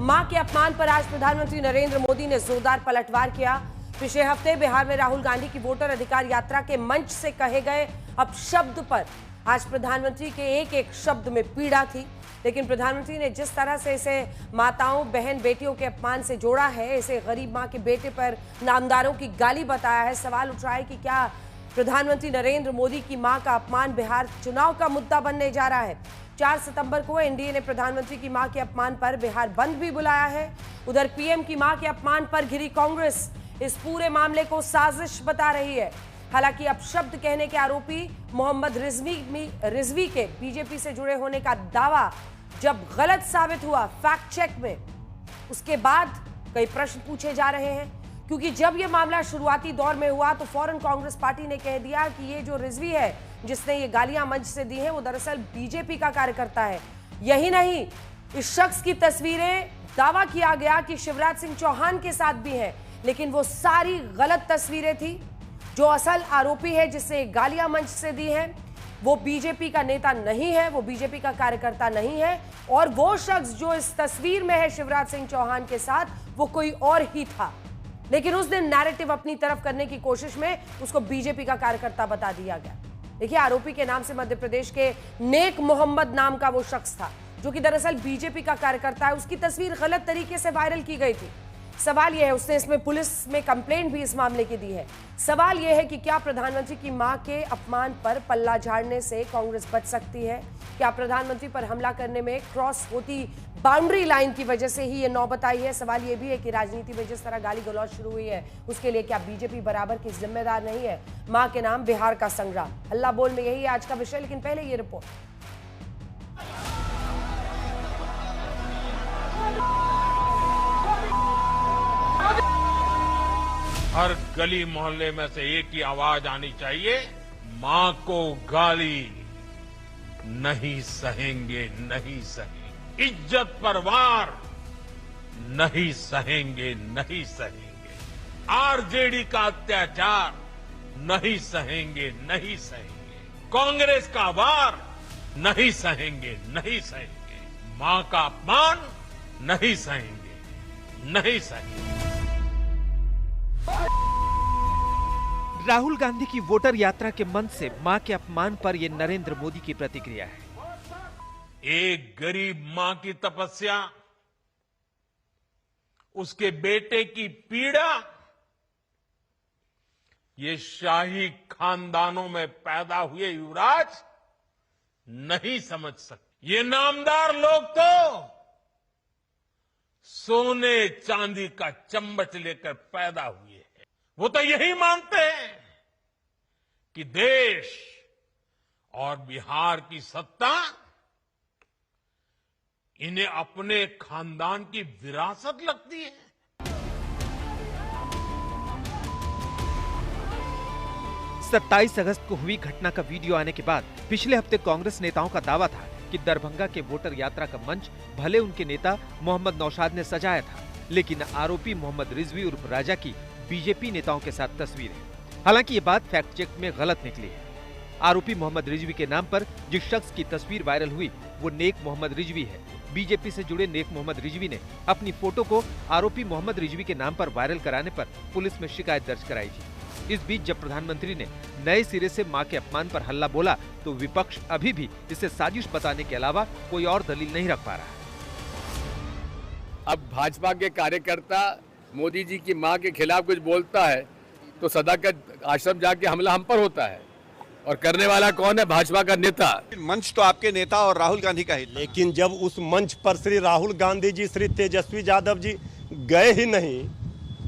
मां के अपमान पर आज प्रधानमंत्री नरेंद्र मोदी ने जोरदार पलटवार किया। पिछले हफ्ते बिहार में राहुल गांधी की वोटर अधिकार यात्रा के मंच से कहे गए अपशब्द पर आज प्रधानमंत्री के एक एक शब्द में पीड़ा थी। लेकिन प्रधानमंत्री ने जिस तरह से इसे माताओं, बहन, बेटियों के अपमान से जोड़ा है, इसे गरीब मां के बेटे पर नामदारों की गाली बताया है, सवाल उठ रहा है कि क्या प्रधानमंत्री नरेंद्र मोदी की मां का अपमान बिहार चुनाव का मुद्दा बनने जा रहा है। 4 सितंबर को एनडीए ने प्रधानमंत्री की मां के अपमान पर बिहार बंद भी बुलाया है। उधर पीएम की मां के अपमान पर घिरी कांग्रेस इस पूरे मामले को साजिश बता रही है। हालांकि अपशब्द कहने के आरोपी मोहम्मद रिजवी के बीजेपी से जुड़े होने का दावा जब गलत साबित हुआ फैक्ट चेक में, उसके बाद कई प्रश्न पूछे जा रहे हैं। क्योंकि जब यह मामला शुरुआती दौर में हुआ तो फौरन कांग्रेस पार्टी ने कह दिया कि ये जो रिजवी है जिसने ये गालियां मंच से दी हैं वो दरअसल बीजेपी का कार्यकर्ता है। यही नहीं, इस शख्स की तस्वीरें दावा किया गया कि शिवराज सिंह चौहान के साथ भी हैं, लेकिन वो सारी गलत तस्वीरें थी। जो असल आरोपी है जिससे गालियां मंच से दी हैं वो बीजेपी का नेता नहीं है, वो बीजेपी का कार्यकर्ता नहीं है, और वो शख्स जो इस तस्वीर में है शिवराज सिंह चौहान के साथ वो कोई और ही था। लेकिन उस दिन नैरेटिव अपनी तरफ करने की कोशिश में उसको बीजेपी का कार्यकर्ता बता दिया गया। देखिए, आरोपी के नाम से मध्य प्रदेश के नेक मोहम्मद नाम का वो शख्स था जो कि दरअसल बीजेपी का कार्यकर्ता है। उसकी तस्वीर गलत तरीके से वायरल की गई थी। सवाल यह है, उसने इसमें पुलिस में कंप्लेंट भी इस मामले की दी है। सवाल यह है कि क्या प्रधानमंत्री की मां के अपमान पर पल्ला झाड़ने से कांग्रेस बच सकती है? क्या प्रधानमंत्री पर हमला करने में क्रॉस होती बाउंड्री लाइन की वजह से ही ये नौबत आई है? सवाल यह भी है कि राजनीति में जिस तरह गाली गलौज शुरू हुई है उसके लिए क्या बीजेपी बराबर की जिम्मेदार नहीं है? मां के नाम बिहार का संग्राम, हल्ला बोल में यही है आज का विषय। लेकिन पहले ये रिपोर्ट। हर गली मोहल्ले में से एक ही आवाज आनी चाहिए, मां को गाली नहीं सहेंगे, नहीं सहेंगे। इज्जत पर वार नहीं सहेंगे, नहीं सहेंगे। आरजेडी का अत्याचार नहीं सहेंगे, नहीं सहेंगे। कांग्रेस का वार नहीं सहेंगे, नहीं सहेंगे। मां का अपमान नहीं सहेंगे, नहीं सहेंगे। राहुल गांधी की वोटर यात्रा के मंच से मां के अपमान पर यह नरेंद्र मोदी की प्रतिक्रिया है। एक गरीब मां की तपस्या, उसके बेटे की पीड़ा, ये शाही खानदानों में पैदा हुए युवराज नहीं समझ सकते। ये नामदार लोग तो सोने चांदी का चम्मच लेकर पैदा हुए हैं। वो तो यही मानते हैं कि देश और बिहार की सत्ता इन्हें अपने खानदान की विरासत लगती है। सत्ताईस अगस्त को हुई घटना का वीडियो आने के बाद पिछले हफ्ते कांग्रेस नेताओं का दावा था कि दरभंगा के वोटर यात्रा का मंच भले उनके नेता मोहम्मद नौशाद ने सजाया था, लेकिन आरोपी मोहम्मद रिजवी उर्फ राजा की बीजेपी नेताओं के साथ तस्वीर है। हालांकि ये बात फैक्ट चेक में गलत निकली है। आरोपी मोहम्मद रिजवी के नाम पर जिस शख्स की तस्वीर वायरल हुई वो नेक मोहम्मद रिजवी है। बीजेपी से जुड़े नेक मोहम्मद रिजवी ने अपनी फोटो को आरोपी मोहम्मद रिजवी के नाम पर वायरल कराने पर पुलिस में शिकायत दर्ज कराई थी। इस बीच जब प्रधानमंत्री ने नए सिरे से मां के अपमान पर हल्ला बोला तो विपक्ष अभी भी इसे साजिश बताने के अलावा कोई और दलील नहीं रख पा रहा है। अब भाजपा के कार्यकर्ता मोदी जी की मां के खिलाफ कुछ बोलता है तो सदाकत आश्रम जाके हमला हम पर होता है, और करने वाला कौन है? भाजपा का नेता। मंच तो आपके नेता और राहुल गांधी का ही, लेकिन जब उस मंच पर श्री राहुल गांधी जी, श्री तेजस्वी यादव जी गए ही नहीं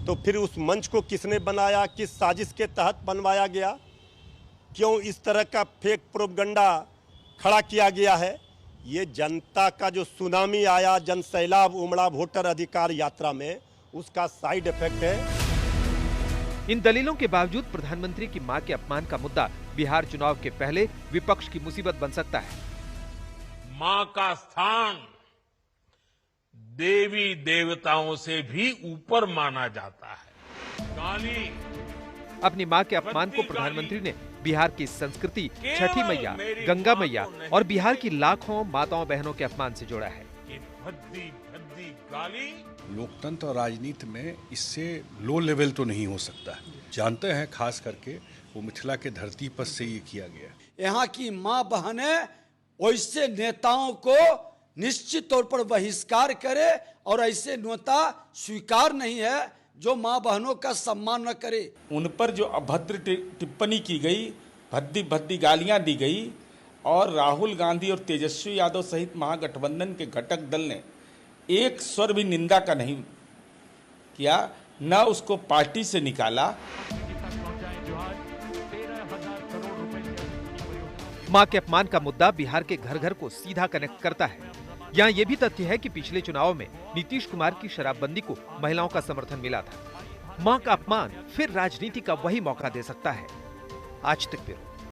तो फिर उस मंच को किसने बनाया, किस साजिश के तहत बनवाया गया, क्यों इस तरह का फेक प्रोपगंडा खड़ा किया गया है? ये जनता का जो सुनामी आया, जन सैलाब उमड़ा वोटर अधिकार यात्रा में, उसका साइड इफेक्ट है। इन दलीलों के बावजूद प्रधानमंत्री की मां के अपमान का मुद्दा बिहार चुनाव के पहले विपक्ष की मुसीबत बन सकता है। मां का स्थान देवी देवताओं से भी ऊपर माना जाता है। गाली, अपनी मां के अपमान को प्रधानमंत्री ने बिहार की संस्कृति, छठी मैया, गंगा मैया और बिहार की लाखों माताओं बहनों के अपमान से जोड़ा है। भद्दी भद्दी गाली लोकतंत्र और राजनीति में इससे लो लेवल तो नहीं हो सकता है। जानते हैं खास करके वो मिथिला के धरती पर से ये किया गया। यहाँ की माँ बहनें वैसे नेताओं को निश्चित तौर पर बहिष्कार करे और ऐसे नेता स्वीकार नहीं है जो माँ बहनों का सम्मान न करे। उन पर जो अभद्र टिप्पणी की गई, भद्दी भद्दी गालियां दी गई और राहुल गांधी और तेजस्वी यादव सहित महागठबंधन के घटक दल ने एक स्वर भी निंदा का नहीं किया, न उसको पार्टी से निकाला। मां के अपमान का मुद्दा बिहार के घर घर को सीधा कनेक्ट करता है। यहाँ ये भी तथ्य है कि पिछले चुनाव में नीतीश कुमार की शराबबंदी को महिलाओं का समर्थन मिला था। मां का अपमान फिर राजनीति का वही मौका दे सकता है। आज तक ब्यूरो।